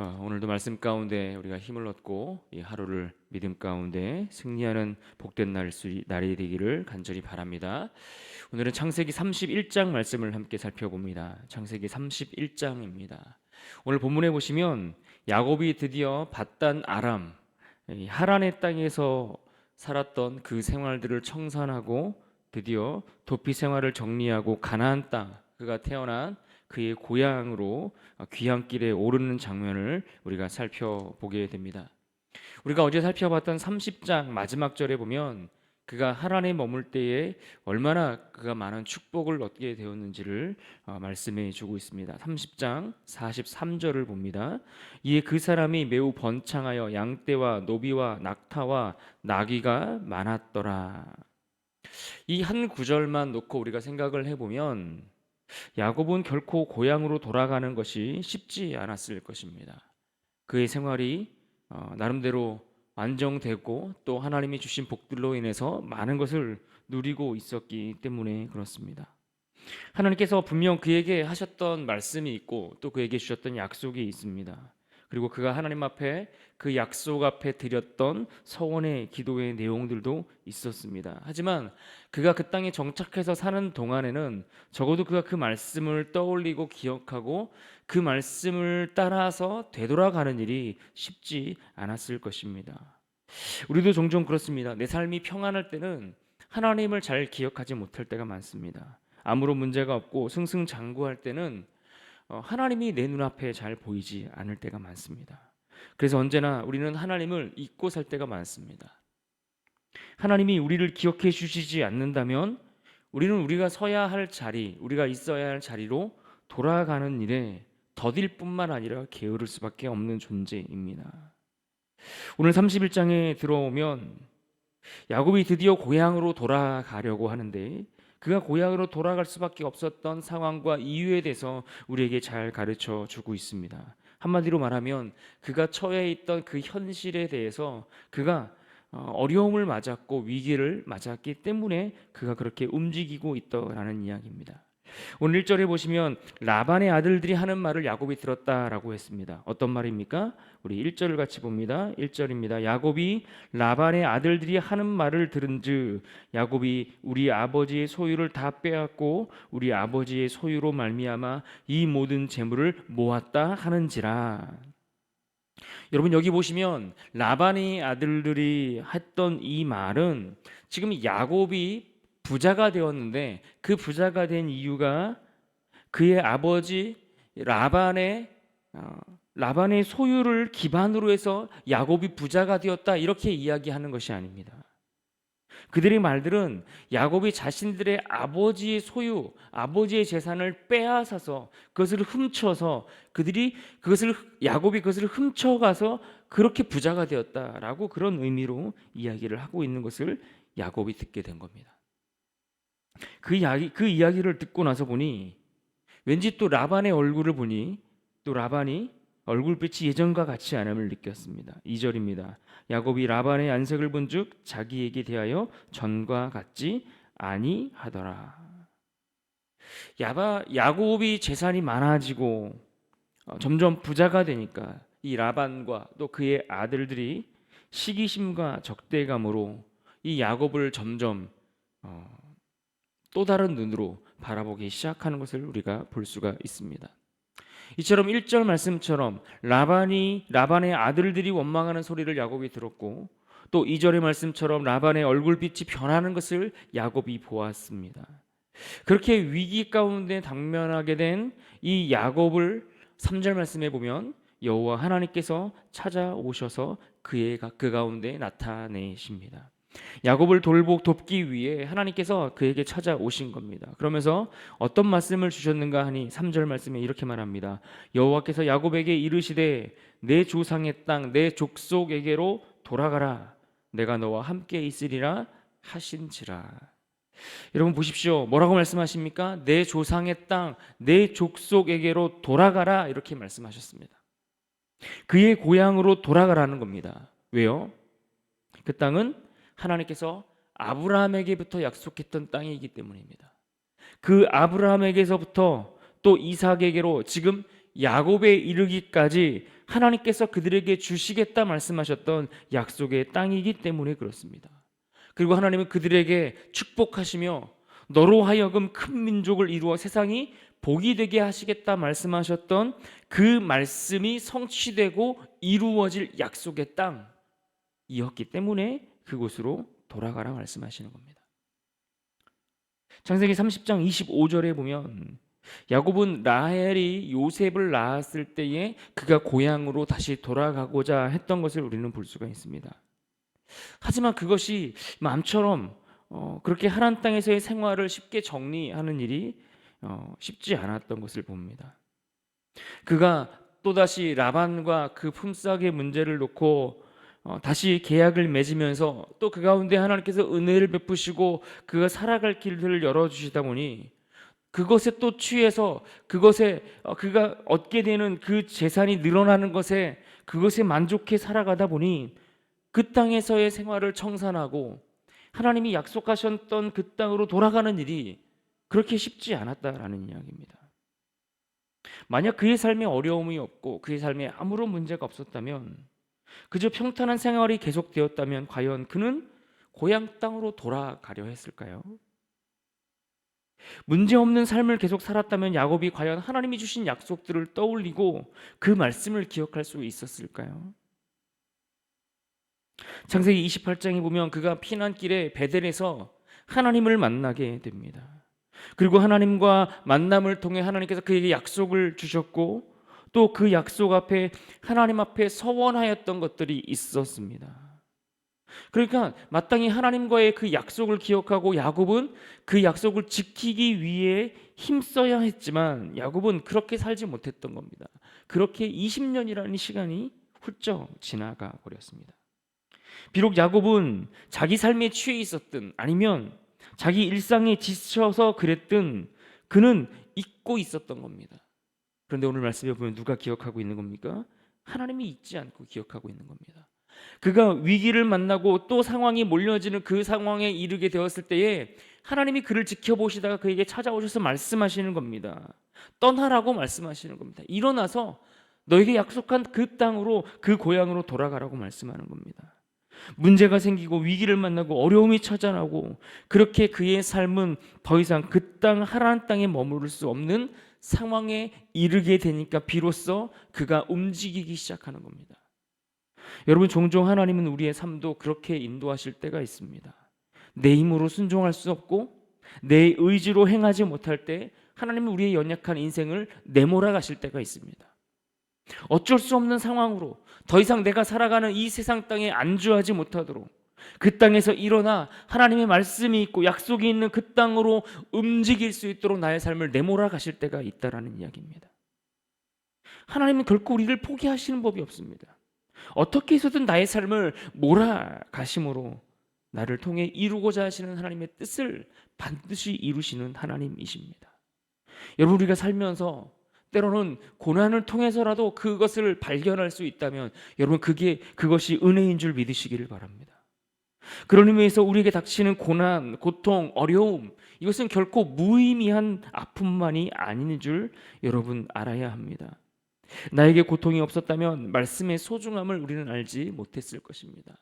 오늘도 말씀 가운데 우리가 힘을 얻고 이 하루를 믿음 가운데 승리하는 복된 날이 되기를 간절히 바랍니다. 오늘은 창세기 31장 말씀을 함께 살펴봅니다. 창세기 31장입니다. 오늘 본문에 보시면 야곱이 드디어 밧단 아람, 이 하란의 땅에서 살았던 그 생활들을 청산하고 드디어 도피 생활을 정리하고 가나안 땅, 그가 태어난 그의 고향으로 귀향길에 오르는 장면을 우리가 살펴보게 됩니다. 우리가 어제 살펴봤던 30장 마지막 절에 보면 그가 하란에 머물 때에 얼마나 그가 많은 축복을 얻게 되었는지를 말씀해 주고 있습니다. 30장 43절을 봅니다. 이에 그 사람이 매우 번창하여 양떼와 노비와 낙타와 나귀가 많았더라. 이 한 구절만 놓고 우리가 생각을 해보면 야곱은 결코 고향으로 돌아가는 것이 쉽지 않았을 것입니다. 그의 생활이 나름대로 안정되고 또 하나님이 주신 복들로 인해서 많은 것을 누리고 있었기 때문에 그렇습니다. 하나님께서 분명 그에게 하셨던 말씀이 있고 또 그에게 주셨던 약속이 있습니다. 그리고 그가 하나님 앞에 그 약속 앞에 드렸던 서원의 기도의 내용들도 있었습니다. 하지만 그가 그 땅에 정착해서 사는 동안에는 적어도 그가 그 말씀을 떠올리고 기억하고 그 말씀을 따라서 되돌아가는 일이 쉽지 않았을 것입니다. 우리도 종종 그렇습니다. 내 삶이 평안할 때는 하나님을 잘 기억하지 못할 때가 많습니다. 아무런 문제가 없고 승승장구할 때는 하나님이 내 눈앞에 잘 보이지 않을 때가 많습니다. 그래서 언제나 우리는 하나님을 잊고 살 때가 많습니다. 하나님이 우리를 기억해 주시지 않는다면 우리는 우리가 서야 할 자리, 우리가 있어야 할 자리로 돌아가는 일에 더딜 뿐만 아니라 게으를 수밖에 없는 존재입니다. 오늘 31장에 들어오면 야곱이 드디어 고향으로 돌아가려고 하는데 그가 고향으로 돌아갈 수밖에 없었던 상황과 이유에 대해서 우리에게 잘 가르쳐 주고 있습니다. 한마디로 말하면 그가 처해 있던 그 현실에 대해서 그가 어려움을 맞았고 위기를 맞았기 때문에 그가 그렇게 움직이고 있다라는 이야기입니다. 오늘 1절에 보시면 라반의 아들들이 하는 말을 야곱이 들었다라고 했습니다. 어떤 말입니까? 우리 1절을 같이 봅니다. 1절입니다. 야곱이 라반의 아들들이 하는 말을 들은즉 야곱이 우리 아버지의 소유를 다 빼앗고 우리 아버지의 소유로 말미암아 이 모든 재물을 모았다 하는지라. 여러분 여기 보시면 라반의 아들들이 했던 이 말은 지금 야곱이 부자가 되었는데 그 부자가 된 이유가 그의 아버지 라반의 소유를 기반으로 해서 야곱이 부자가 되었다 이렇게 이야기하는 것이 아닙니다. 그들의 말들은 야곱이 자신들의 아버지의 소유, 아버지의 재산을 빼앗아서 그것을 훔쳐서 야곱이 그것을 훔쳐가서 그렇게 부자가 되었다라고 그런 의미로 이야기를 하고 있는 것을 야곱이 듣게 된 겁니다. 그 이야기를 듣고 나서 보니 왠지 또 라반의 얼굴을 보니 또 라반이 얼굴빛이 예전과 같지 않음을 느꼈습니다. 2절입니다. 야곱이 라반의 안색을 본즉 자기에게 대하여 전과 같지 아니하더라. 야곱이 재산이 많아지고 점점 부자가 되니까 이 라반과 또 그의 아들들이 시기심과 적대감으로 이 야곱을 점점 또 다른 눈으로 바라보기 시작하는 것을 우리가 볼 수가 있습니다. 이처럼 1절 말씀처럼 라반의 아들들이 원망하는 소리를 야곱이 들었고 또 2절의 말씀처럼 라반의 얼굴빛이 변하는 것을 야곱이 보았습니다. 그렇게 위기 가운데 당면하게 된 이 야곱을 3절 말씀에 보면 여호와 하나님께서 찾아오셔서 그 가운데 나타내십니다. 야곱을 돕기 위해 하나님께서 그에게 찾아오신 겁니다. 그러면서 어떤 말씀을 주셨는가 하니 3절 말씀에 이렇게 말합니다. 여호와께서 야곱에게 이르시되 내 조상의 땅 내 족속에게로 돌아가라. 내가 너와 함께 있으리라 하신지라. 여러분 보십시오. 뭐라고 말씀하십니까? 내 조상의 땅 내 족속에게로 돌아가라 이렇게 말씀하셨습니다. 그의 고향으로 돌아가라는 겁니다. 왜요? 그 땅은 하나님께서 아브라함에게부터 약속했던 땅이기 때문입니다. 그 아브라함에게서부터 또 이삭에게로 지금 야곱에 이르기까지 하나님께서 그들에게 주시겠다 말씀하셨던 약속의 땅이기 때문에 그렇습니다. 그리고 하나님은 그들에게 축복하시며 너로 하여금 큰 민족을 이루어 세상이 복이 되게 하시겠다 말씀하셨던 그 말씀이 성취되고 이루어질 약속의 땅이었기 때문에 그곳으로 돌아가라 말씀하시는 겁니다. 창세기 30장 25절에 보면 야곱은 라헬이 요셉을 낳았을 때에 그가 고향으로 다시 돌아가고자 했던 것을 우리는 볼 수가 있습니다. 하지만 그것이 마음처럼 그렇게 하란 땅에서의 생활을 쉽게 정리하는 일이 쉽지 않았던 것을 봅니다. 그가 또다시 라반과 그 품삯의 문제를 놓고 다시 계약을 맺으면서 또 그 가운데 하나님께서 은혜를 베푸시고 그가 살아갈 길들을 열어주시다 보니 그것에 또 취해서 그것에 그가 얻게 되는 그 재산이 늘어나는 것에 그것에 만족해 살아가다 보니 그 땅에서의 생활을 청산하고 하나님이 약속하셨던 그 땅으로 돌아가는 일이 그렇게 쉽지 않았다라는 이야기입니다. 만약 그의 삶에 어려움이 없고 그의 삶에 아무런 문제가 없었다면, 그저 평탄한 생활이 계속되었다면 과연 그는 고향 땅으로 돌아가려 했을까요? 문제없는 삶을 계속 살았다면 야곱이 과연 하나님이 주신 약속들을 떠올리고 그 말씀을 기억할 수 있었을까요? 창세기 28장에 보면 그가 피난길에 베델에서 하나님을 만나게 됩니다. 그리고 하나님과 만남을 통해 하나님께서 그에게 약속을 주셨고 또 그 약속 앞에 하나님 앞에 서원하였던 것들이 있었습니다. 그러니까 마땅히 하나님과의 그 약속을 기억하고 야곱은 그 약속을 지키기 위해 힘써야 했지만 야곱은 그렇게 살지 못했던 겁니다. 그렇게 20년이라는 시간이 훌쩍 지나가 버렸습니다. 비록 야곱은 자기 삶에 취해 있었든 아니면 자기 일상에 지쳐서 그랬든 그는 잊고 있었던 겁니다. 그런데 오늘 말씀에 보면 누가 기억하고 있는 겁니까? 하나님이 잊지 않고 기억하고 있는 겁니다. 그가 위기를 만나고 또 상황이 몰려지는 그 상황에 이르게 되었을 때에 하나님이 그를 지켜보시다가 그에게 찾아오셔서 말씀하시는 겁니다. 떠나라고 말씀하시는 겁니다. 일어나서 너에게 약속한 그 땅으로, 그 고향으로 돌아가라고 말씀하는 겁니다. 문제가 생기고 위기를 만나고 어려움이 찾아나고 그렇게 그의 삶은 더 이상 그 땅 하나님 땅에 머무를 수 없는 상황에 이르게 되니까 비로소 그가 움직이기 시작하는 겁니다. 여러분, 종종 하나님은 우리의 삶도 그렇게 인도하실 때가 있습니다. 내 힘으로 순종할 수 없고 내 의지로 행하지 못할 때 하나님은 우리의 연약한 인생을 내몰아 가실 때가 있습니다. 어쩔 수 없는 상황으로 더 이상 내가 살아가는 이 세상 땅에 안주하지 못하도록 그 땅에서 일어나 하나님의 말씀이 있고 약속이 있는 그 땅으로 움직일 수 있도록 나의 삶을 내몰아 가실 때가 있다라는 이야기입니다. 하나님은 결코 우리를 포기하시는 법이 없습니다. 어떻게 해서든 나의 삶을 몰아가심으로 나를 통해 이루고자 하시는 하나님의 뜻을 반드시 이루시는 하나님이십니다. 여러분, 우리가 살면서 때로는 고난을 통해서라도 그것을 발견할 수 있다면 여러분 그것이 은혜인 줄 믿으시기를 바랍니다. 그런 의미에서 우리에게 닥치는 고난, 고통, 어려움, 이것은 결코 무의미한 아픔만이 아닌 줄 여러분 알아야 합니다. 나에게 고통이 없었다면 말씀의 소중함을 우리는 알지 못했을 것입니다.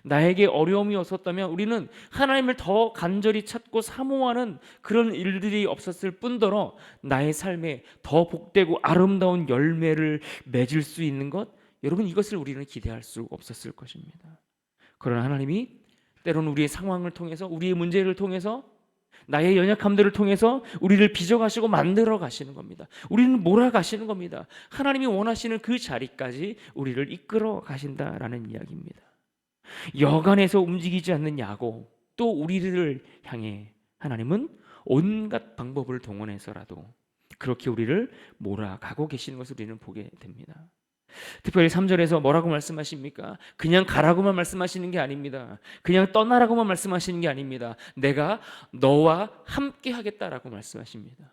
나에게 어려움이 없었다면 우리는 하나님을 더 간절히 찾고 사모하는 그런 일들이 없었을 뿐더러 나의 삶에 더 복되고 아름다운 열매를 맺을 수 있는 것, 여러분, 이것을 우리는 기대할 수 없었을 것입니다. 그러나 하나님이 때로는 우리의 상황을 통해서, 우리의 문제를 통해서, 나의 연약함들을 통해서 우리를 빚어가시고 만들어 가시는 겁니다. 우리는 몰아가시는 겁니다. 하나님이 원하시는 그 자리까지 우리를 이끌어 가신다라는 이야기입니다. 여간에서 움직이지 않는 야곱, 또 우리를 향해 하나님은 온갖 방법을 동원해서라도 그렇게 우리를 몰아가고 계시는 것을 우리는 보게 됩니다. 특별히 3절에서 뭐라고 말씀하십니까? 그냥 가라고만 말씀하시는 게 아닙니다. 그냥 떠나라고만 말씀하시는 게 아닙니다. 내가 너와 함께 하겠다라고 말씀하십니다.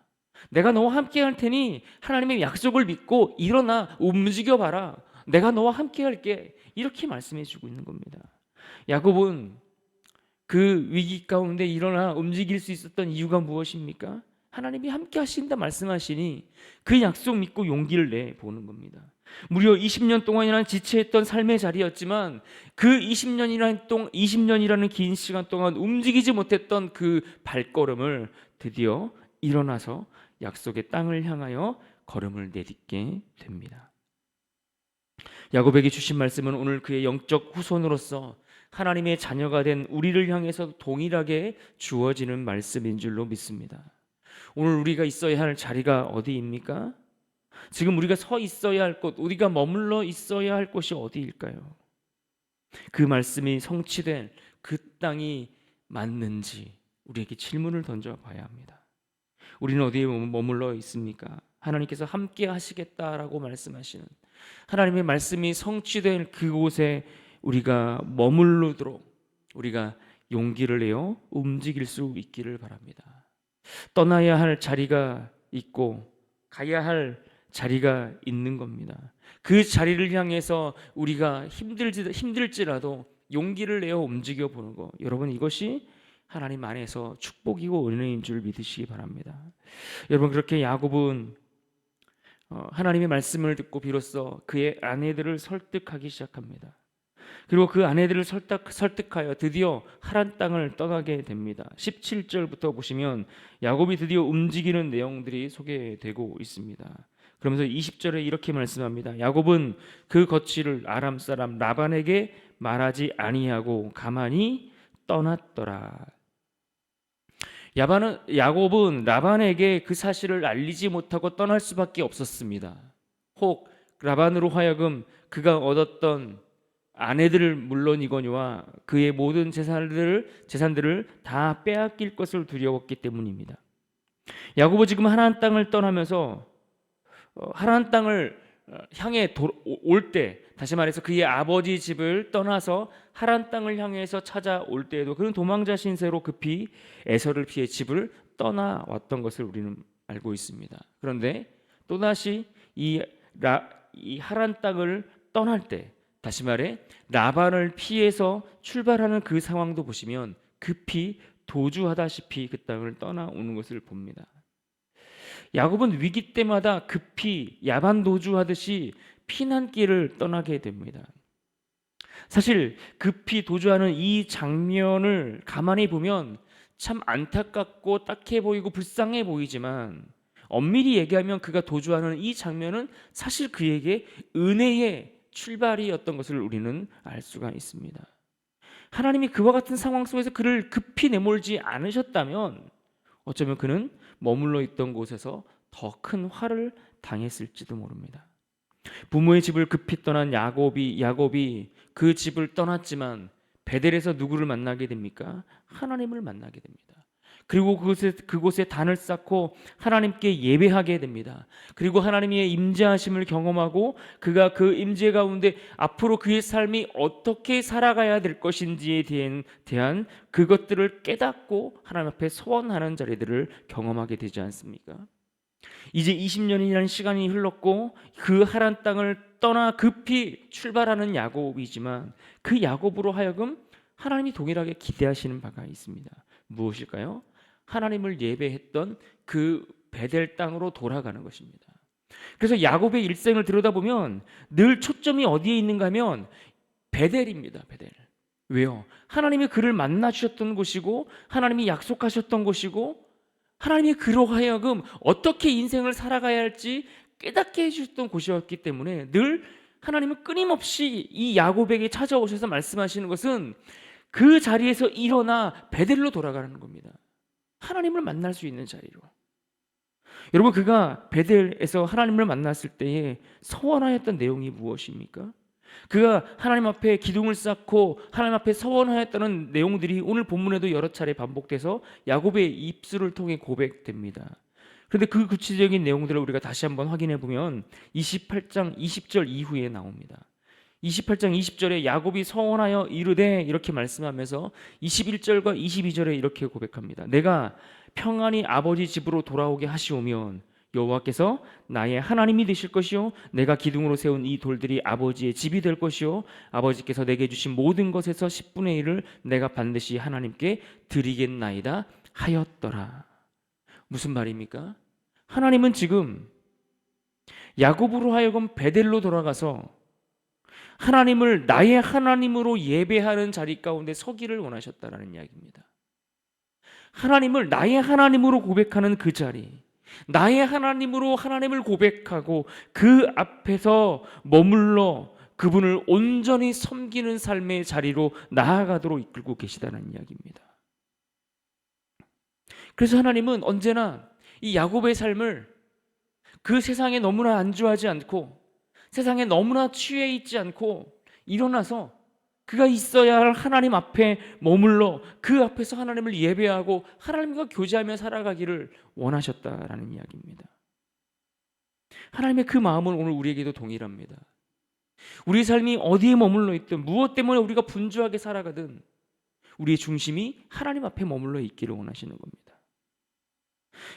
내가 너와 함께 할 테니 하나님의 약속을 믿고 일어나 움직여 봐라. 내가 너와 함께 할게. 이렇게 말씀해 주고 있는 겁니다. 야곱은 그 위기 가운데 일어나 움직일 수 있었던 이유가 무엇입니까? 하나님이 함께 하신다 말씀하시니 그 약속 믿고 용기를 내 보는 겁니다. 무려 20년 동안이라는 지체했던 삶의 자리였지만 그 20년이라는 긴 시간 동안 움직이지 못했던 그 발걸음을 드디어 일어나서 약속의 땅을 향하여 걸음을 내딛게 됩니다. 야곱에게 주신 말씀은 오늘 그의 영적 후손으로서 하나님의 자녀가 된 우리를 향해서 동일하게 주어지는 말씀인 줄로 믿습니다. 오늘 우리가 있어야 할 자리가 어디입니까? 지금 우리가 서 있어야 할 곳, 우리가 머물러 있어야 할 곳이 어디일까요? 그 말씀이 성취된 그 땅이 맞는지 우리에게 질문을 던져봐야 합니다. 우리는 어디에 머물러 있습니까? 하나님께서 함께 하시겠다라고 말씀하시는 하나님의 말씀이 성취된 그곳에 우리가 머무르도록 우리가 용기를 내어 움직일 수 있기를 바랍니다. 떠나야 할 자리가 있고 가야 할 자리가 있는 겁니다. 그 자리를 향해서 우리가 힘들지라도 용기를 내어 움직여 보는 것, 여러분 이것이 하나님 안에서 축복이고 은혜인 줄 믿으시기 바랍니다. 여러분 그렇게 야곱은 하나님의 말씀을 듣고 비로소 그의 아내들을 설득하기 시작합니다. 그리고 그 아내들을 설득하여 드디어 하란 땅을 떠나게 됩니다. 17절부터 보시면 야곱이 드디어 움직이는 내용들이 소개되고 있습니다. 그러면서 20절에 이렇게 말씀합니다. 야곱은 그 거취를 아람 사람 라반에게 말하지 아니하고 가만히 떠났더라. 야곱은 라반에게 그 사실을 알리지 못하고 떠날 수밖에 없었습니다. 혹 라반으로 하여금 그가 얻었던 아내들을 물론이거니와 그의 모든 재산들을 다 빼앗길 것을 두려웠기 때문입니다. 야곱은 지금 하나님 땅을 떠나면서 하나님 땅을 향해 올 때, 다시 말해서 그의 아버지 집을 떠나서 하란 땅을 향해서 찾아올 때에도 그는 도망자 신세로 급히 에서를 피해 집을 떠나왔던 것을 우리는 알고 있습니다. 그런데 또다시 이 하란 땅을 떠날 때, 다시 말해 라반을 피해서 출발하는 그 상황도 보시면 급히 도주하다시피 그 땅을 떠나오는 것을 봅니다. 야곱은 위기 때마다 급히 야반 도주하듯이 피난길을 떠나게 됩니다. 사실 급히 도주하는 이 장면을 가만히 보면 참 안타깝고 딱해 보이고 불쌍해 보이지만 엄밀히 얘기하면 그가 도주하는 이 장면은 사실 그에게 은혜의 출발이었던 것을 우리는 알 수가 있습니다. 하나님이 그와 같은 상황 속에서 그를 급히 내몰지 않으셨다면 어쩌면 그는 머물러 있던 곳에서 더 큰 화를 당했을지도 모릅니다. 부모의 집을 급히 떠난 야곱이 그 집을 떠났지만 베델에서 누구를 만나게 됩니까? 하나님을 만나게 됩니다. 그리고 그곳에 단을 쌓고 하나님께 예배하게 됩니다. 그리고 하나님의 임재하심을 경험하고 그가 그 임재 가운데 앞으로 그의 삶이 어떻게 살아가야 될 것인지에 대한 그것들을 깨닫고 하나님 앞에 소원하는 자리들을 경험하게 되지 않습니까? 이제 20년이라는 시간이 흘렀고 그 하란 땅을 떠나 급히 출발하는 야곱이지만 그 야곱으로 하여금 하나님이 동일하게 기대하시는 바가 있습니다. 무엇일까요? 하나님을 예배했던 그 베델 땅으로 돌아가는 것입니다. 그래서 야곱의 일생을 들여다보면 늘 초점이 어디에 있는가 하면 베델입니다. 베델. 왜요? 하나님이 그를 만나 주셨던 곳이고 하나님이 약속하셨던 곳이고 하나님이 그로 하여금 어떻게 인생을 살아가야 할지 깨닫게 해주셨던 곳이었기 때문에 늘 하나님은 끊임없이 이 야곱에게 찾아오셔서 말씀하시는 것은 그 자리에서 일어나 베델로 돌아가는 겁니다. 하나님을 만날 수 있는 자리로. 여러분 그가 베델에서 하나님을 만났을 때에 서원하였던 내용이 무엇입니까? 그가 하나님 앞에 기둥을 쌓고 하나님 앞에 서원하였다는 내용들이 오늘 본문에도 여러 차례 반복돼서 야곱의 입술을 통해 고백됩니다. 그런데 그 구체적인 내용들을 우리가 다시 한번 확인해 보면 28장 20절 이후에 나옵니다. 28장 20절에 야곱이 서원하여 이르되 이렇게 말씀하면서 21절과 22절에 이렇게 고백합니다. 내가 평안히 아버지 집으로 돌아오게 하시오면 여호와께서 나의 하나님이 되실 것이요 내가 기둥으로 세운 이 돌들이 아버지의 집이 될 것이요 아버지께서 내게 주신 모든 것에서 10분의 1을 내가 반드시 하나님께 드리겠나이다 하였더라. 무슨 말입니까? 하나님은 지금 야곱으로 하여금 베델로 돌아가서 하나님을 나의 하나님으로 예배하는 자리 가운데 서기를 원하셨다라는 이야기입니다. 하나님을 나의 하나님으로 고백하는 그 자리, 나의 하나님으로 하나님을 고백하고 그 앞에서 머물러 그분을 온전히 섬기는 삶의 자리로 나아가도록 이끌고 계시다는 이야기입니다. 그래서 하나님은 언제나 이 야곱의 삶을 그 세상에 너무나 안주하지 않고 세상에 너무나 취해 있지 않고 일어나서 그가 있어야 할 하나님 앞에 머물러 그 앞에서 하나님을 예배하고 하나님과 교제하며 살아가기를 원하셨다라는 이야기입니다. 하나님의 그 마음은 오늘 우리에게도 동일합니다. 우리 삶이 어디에 머물러 있든 무엇 때문에 우리가 분주하게 살아가든 우리의 중심이 하나님 앞에 머물러 있기를 원하시는 겁니다.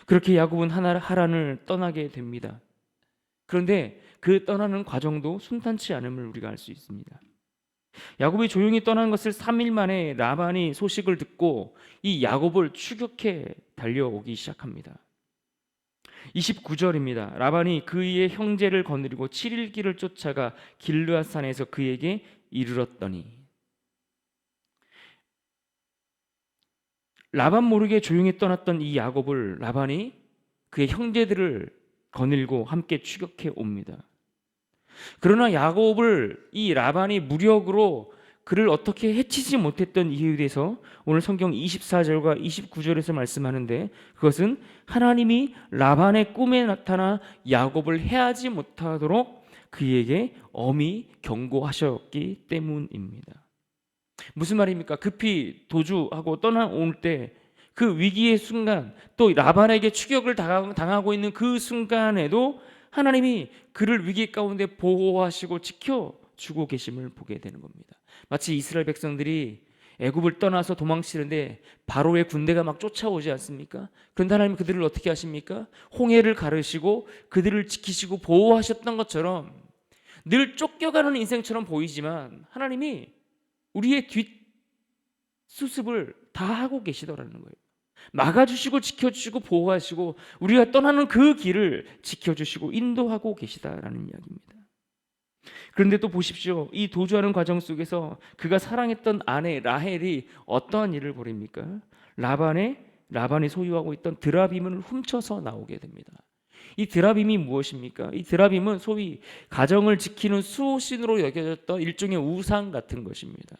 그렇게 야곱은 하란을 떠나게 됩니다. 그런데 그 떠나는 과정도 순탄치 않음을 우리가 알 수 있습니다. 야곱이 조용히 떠난 것을 3일 만에 라반이 소식을 듣고 이 야곱을 추격해 달려오기 시작합니다. 29절입니다. 라반이 그의 형제를 거느리고 7일 길을 쫓아가 길르앗 산에서 그에게 이르렀더니, 라반 모르게 조용히 떠났던 이 야곱을 라반이 그의 형제들을 거닐고 함께 추격해 옵니다. 그러나 야곱을 이 라반이 무력으로 그를 어떻게 해치지 못했던 이유에 대해서 오늘 성경 24절과 29절에서 말씀하는데, 그것은 하나님이 라반의 꿈에 나타나 야곱을 해하지 못하도록 그에게 엄히 경고하셨기 때문입니다. 무슨 말입니까? 급히 도주하고 떠나올 때 그 위기의 순간, 또 라반에게 추격을 당하고 있는 그 순간에도 하나님이 그를 위기 가운데 보호하시고 지켜주고 계심을 보게 되는 겁니다. 마치 이스라엘 백성들이 애굽을 떠나서 도망치는데 바로의 군대가 막 쫓아오지 않습니까? 그런데 하나님은 그들을 어떻게 하십니까? 홍해를 가르시고 그들을 지키시고 보호하셨던 것처럼 늘 쫓겨가는 인생처럼 보이지만 하나님이 우리의 뒷수습을 다 하고 계시더라는 거예요. 막아주시고 지켜주시고 보호하시고 우리가 떠나는 그 길을 지켜주시고 인도하고 계시다라는 이야기입니다. 그런데 또 보십시오. 이 도주하는 과정 속에서 그가 사랑했던 아내 라헬이 어떠한 일을 벌입니까? 라반이 소유하고 있던 드라빔을 훔쳐서 나오게 됩니다. 이 드라빔이 무엇입니까? 이 드라빔은 소위 가정을 지키는 수호신으로 여겨졌던 일종의 우상 같은 것입니다.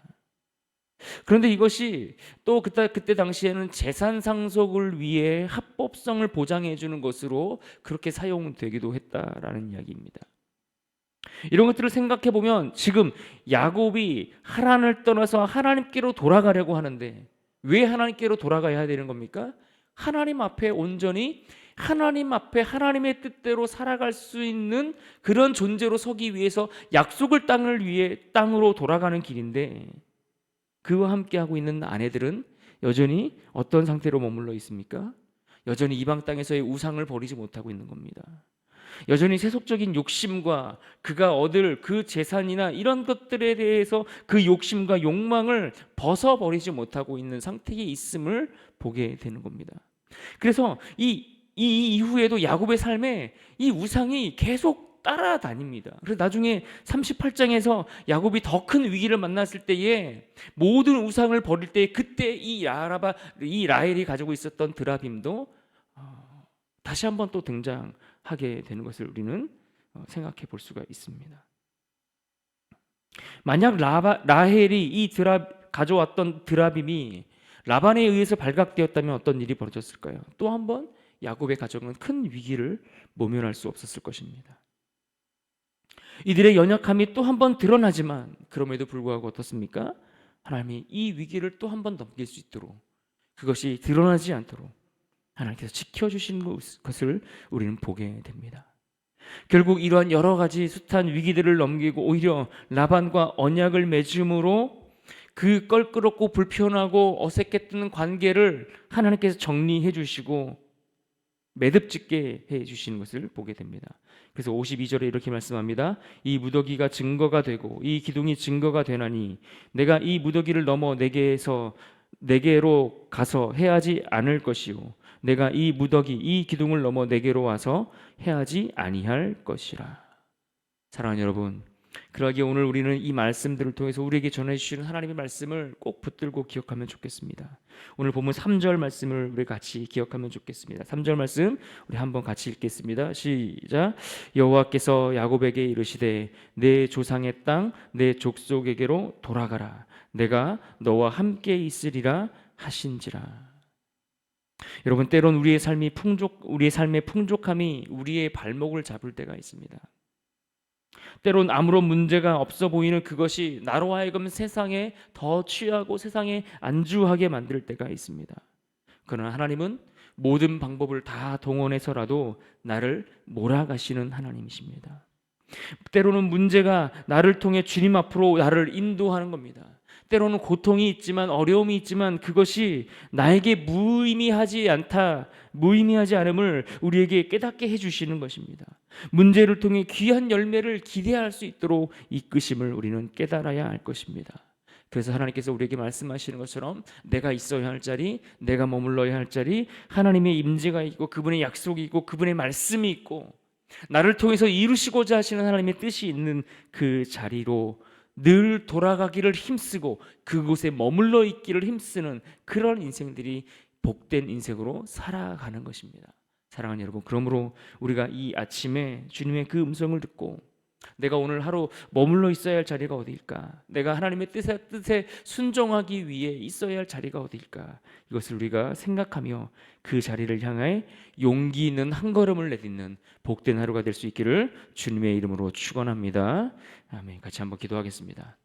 그런데 이것이 또 그때 당시에는 재산 상속을 위해 합법성을 보장해 주는 것으로 그렇게 사용되기도 했다라는 이야기입니다. 이런 것들을 생각해 보면 지금 야곱이 하란을 떠나서 하나님께로 돌아가려고 하는데 왜 하나님께로 돌아가야 되는 겁니까? 하나님 앞에 온전히 하나님 앞에 하나님의 뜻대로 살아갈 수 있는 그런 존재로 서기 위해서 약속을 땅으로 돌아가는 길인데, 그와 함께 하고 있는 아내들은 여전히 어떤 상태로 머물러 있습니까? 여전히 이방 땅에서의 우상을 버리지 못하고 있는 겁니다. 여전히 세속적인 욕심과 그가 얻을 그 재산이나 이런 것들에 대해서 그 욕심과 욕망을 벗어버리지 못하고 있는 상태에 있음을 보게 되는 겁니다. 그래서 이 이후에도 야곱의 삶에 이 우상이 계속 따라다닙니다. 그래서 나중에 38장에서 야곱이 더 큰 위기를 만났을 때에 모든 우상을 버릴 때 그때 이 라헬이 가지고 있었던 드라빔도 다시 한번 또 등장하게 되는 것을 우리는 생각해 볼 수가 있습니다. 만약 라헬이 가져왔던 드라빔이 라반에 의해서 발각되었다면 어떤 일이 벌어졌을까요? 또 한번 야곱의 가정은 큰 위기를 모면할 수 없었을 것입니다. 이들의 연약함이 또 한 번 드러나지만 그럼에도 불구하고 어떻습니까? 하나님이 이 위기를 또 한 번 넘길 수 있도록, 그것이 드러나지 않도록 하나님께서 지켜주신 것을 우리는 보게 됩니다. 결국 이러한 여러 가지 숱한 위기들을 넘기고 오히려 라반과 언약을 맺음으로 그 껄끄럽고 불편하고 어색했던 관계를 하나님께서 정리해 주시고 매듭짓게 해 주시는 것을 보게 됩니다. 그래서 52절에 이렇게 말씀합니다. 이 무더기가 증거가 되고 이 기둥이 증거가 되나니 내가 이 무더기를 넘어 내게로 가서 해하지 않을 것이요 내가 이 무더기 이 기둥을 넘어 내게로 와서 해하지 아니할 것이라. 사랑하는 여러분, 그러기에 오늘 우리는 이 말씀들을 통해서 우리에게 전해 주시는 하나님의 말씀을 꼭 붙들고 기억하면 좋겠습니다. 오늘 본문 3절 말씀을 우리 같이 기억하면 좋겠습니다. 3절 말씀 우리 한번 같이 읽겠습니다. 시작. 여호와께서 야곱에게 이르시되 내 조상의 땅 내 족속에게로 돌아가라. 내가 너와 함께 있으리라 하신지라. 여러분, 때론 우리의 삶의 풍족함이 우리의 발목을 잡을 때가 있습니다. 때론 아무런 문제가 없어 보이는 그것이 나로 하여금 세상에 더 취하고 세상에 안주하게 만들 때가 있습니다. 그러나 하나님은 모든 방법을 다 동원해서라도 나를 몰아가시는 하나님이십니다. 때로는 문제가 나를 통해 주님 앞으로 나를 인도하는 겁니다. 때로는 고통이 있지만 어려움이 있지만 그것이 나에게 무의미하지 않음을 우리에게 깨닫게 해주시는 것입니다. 문제를 통해 귀한 열매를 기대할 수 있도록 이끄심을 우리는 깨달아야 할 것입니다. 그래서 하나님께서 우리에게 말씀하시는 것처럼 내가 있어야 할 자리, 내가 머물러야 할 자리, 하나님의 임재가 있고 그분의 약속이 있고 그분의 말씀이 있고 나를 통해서 이루시고자 하시는 하나님의 뜻이 있는 그 자리로 늘 돌아가기를 힘쓰고 그곳에 머물러 있기를 힘쓰는 그런 인생들이 복된 인생으로 살아가는 것입니다. 사랑하는 여러분, 그러므로 우리가 이 아침에 주님의 그 음성을 듣고 내가 오늘 하루 머물러 있어야 할 자리가 어디일까? 내가 하나님의 뜻에 순종하기 위해 있어야 할 자리가 어디일까? 이것을 우리가 생각하며 그 자리를 향해 용기 있는 한 걸음을 내딛는 복된 하루가 될 수 있기를 주님의 이름으로 축원합니다. 아멘. 같이 한번 기도하겠습니다.